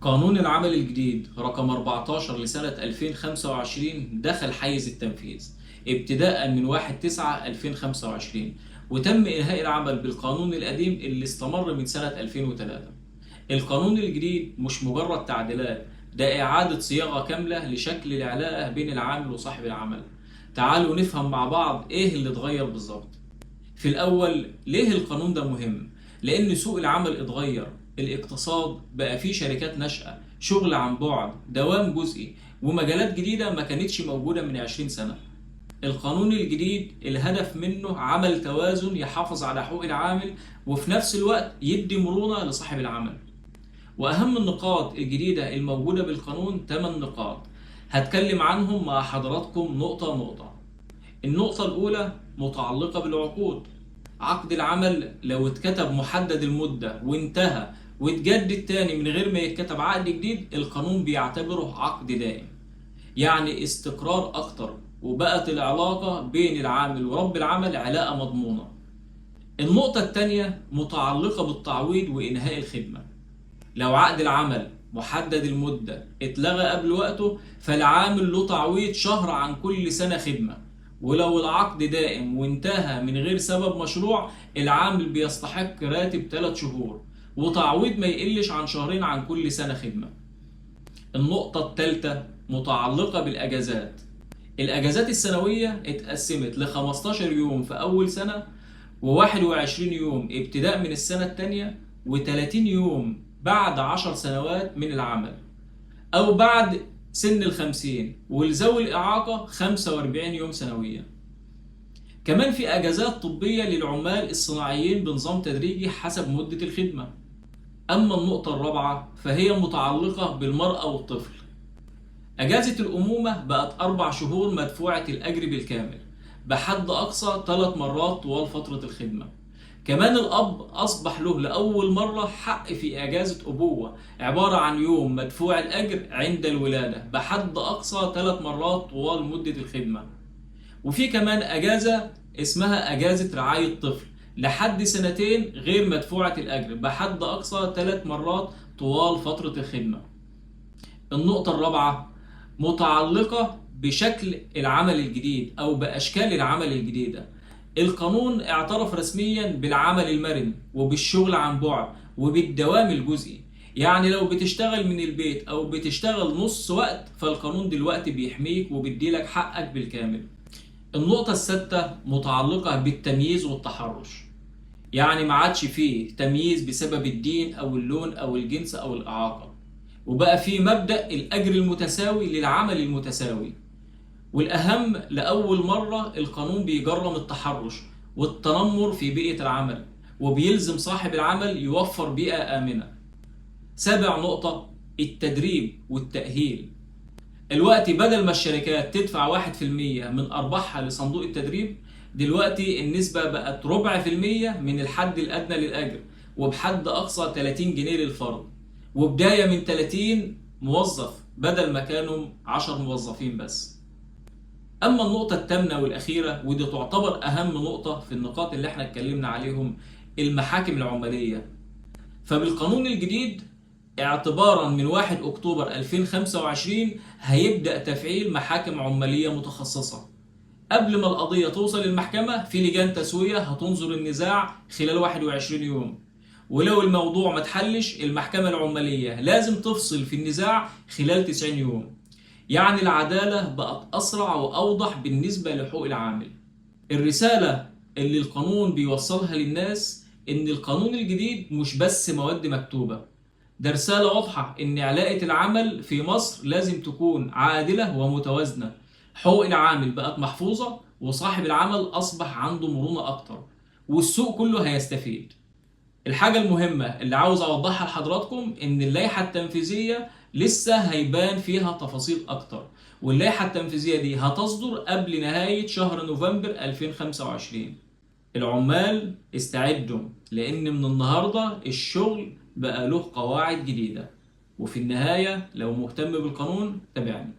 قانون العمل الجديد رقم 14 لسنة 2025 دخل حيز التنفيذ ابتداء من 1/9/2025، وتم إنهاء العمل بالقانون القديم اللي استمر من سنة 2003. القانون الجديد مش مجرد تعديلات، ده إعادة صياغة كاملة لشكل العلاقة بين العامل وصاحب العمل. تعالوا نفهم مع بعض إيه اللي اتغير بالظبط. في الأول، ليه القانون ده مهم؟ لأن سوق العمل اتغير، الاقتصاد بقى فيه شركات ناشئة، شغل عن بعد، دوام جزئي، ومجالات جديدة ما كانتش موجودة من 20 سنة. القانون الجديد الهدف منه عمل توازن يحافظ على حقوق العامل وفي نفس الوقت يدي مرونة لصاحب العمل. وأهم النقاط الجديدة الموجودة بالقانون 8 نقاط، هتكلم عنهم مع حضراتكم نقطة نقطة. النقطة الأولى متعلقة بالعقود. عقد العمل لو اتكتب محدد المدة وانتهى واتجدد تاني من غير ما يتكتب عقد جديد، القانون بيعتبره عقد دائم، يعني استقرار أكتر، وبقت العلاقة بين العامل ورب العمل علاقة مضمونة. النقطة التانية متعلقة بالتعويض وإنهاء الخدمة. لو عقد العمل محدد المدة اتلغى قبل وقته، فالعامل له تعويض شهر عن كل سنة خدمة. ولو العقد دائم وانتهى من غير سبب مشروع، العامل بيستحق راتب 3 شهور وتعويض ما يقلش عن شهرين عن كل سنة خدمة. النقطة الثالثة متعلقة بالأجازات. الأجازات السنوية اتقسمت ل 15 يوم في أول سنة، و21 يوم ابتداء من السنة الثانية، و30 يوم بعد 10 سنوات من العمل أو بعد سن ال50، ولذوي الإعاقة 45 يوم سنوية. كمان في أجازات طبية للعمال الصناعيين بنظام تدريجي حسب مدة الخدمة. أما النقطة الرابعة فهي متعلقة بالمرأة والطفل. أجازة الأمومة بقت 4 شهور مدفوعة الأجر بالكامل، بحد أقصى 3 مرات طوال فترة الخدمة. كمان الأب أصبح له لأول مرة حق في إجازة أبوة، عبارة عن يوم مدفوع الأجر عند الولادة بحد أقصى 3 مرات طوال مدة الخدمة. وفي كمان أجازة اسمها أجازة رعاية طفل لحد 2 غير مدفوعة الأجر بحد أقصى 3 مرات طوال فترة الخدمة. النقطة الرابعة متعلقة بشكل العمل الجديد أو بأشكال العمل الجديدة. القانون اعترف رسميا بالعمل المرن وبالشغل عن بعد وبالدوام الجزئي، يعني لو بتشتغل من البيت أو بتشتغل نص وقت فالقانون دلوقتي بيحميك وبيديلك حقك بالكامل. النقطة السادسة متعلقة بالتمييز والتحرش، يعني ما عادش فيه تمييز بسبب الدين أو اللون أو الجنس أو الإعاقة، وبقى فيه مبدأ الأجر المتساوي للعمل المتساوي. والأهم، لأول مرة القانون بيجرم التحرش والتنمر في بيئة العمل، وبيلزم صاحب العمل يوفر بيئة آمنة. سابع نقطة التدريب والتأهيل. الوقت بدل ما الشركات تدفع 1% من أرباحها لصندوق التدريب، دلوقتي النسبة بقت 4% من الحد الأدنى للأجر، وبحد أقصى 30 جنيه للفرد، وبداية من 30 موظف بدل ما كانوا 10 موظفين بس. أما النقطة الثامنة والأخيرة، ودي تعتبر أهم نقطة في النقاط اللي احنا اتكلمنا عليهم، المحاكم العمالية. فبالقانون الجديد اعتبارا من 1 أكتوبر 2025 هيبدأ تفعيل محاكم عمالية متخصصة. قبل ما القضية توصل للمحكمة، في لجان تسوية هتنظر النزاع خلال 21 يوم، ولو الموضوع ما اتحلش المحكمة العمالية لازم تفصل في النزاع خلال 90 يوم. يعني العدالة بقت أسرع وأوضح بالنسبة لحقوق العامل. الرسالة اللي القانون بيوصلها للناس إن القانون الجديد مش بس مواد مكتوبة، ده رسالة واضحة إن علاقة العمل في مصر لازم تكون عادلة ومتوازنة. حقوق العامل بقت محفوظة وصاحب العمل أصبح عنده مرونة أكتر، والسوق كله هيستفيد. الحاجة المهمة اللي عاوز أوضحها لحضراتكم إن اللائحة التنفيذية لسه هيبان فيها تفاصيل أكتر، واللائحة التنفيذية دي هتصدر قبل نهاية شهر نوفمبر 2025. العمال استعدوا، لأن من النهاردة الشغل بقى له قواعد جديدة. وفي النهاية لو مهتم بالقانون تابعني.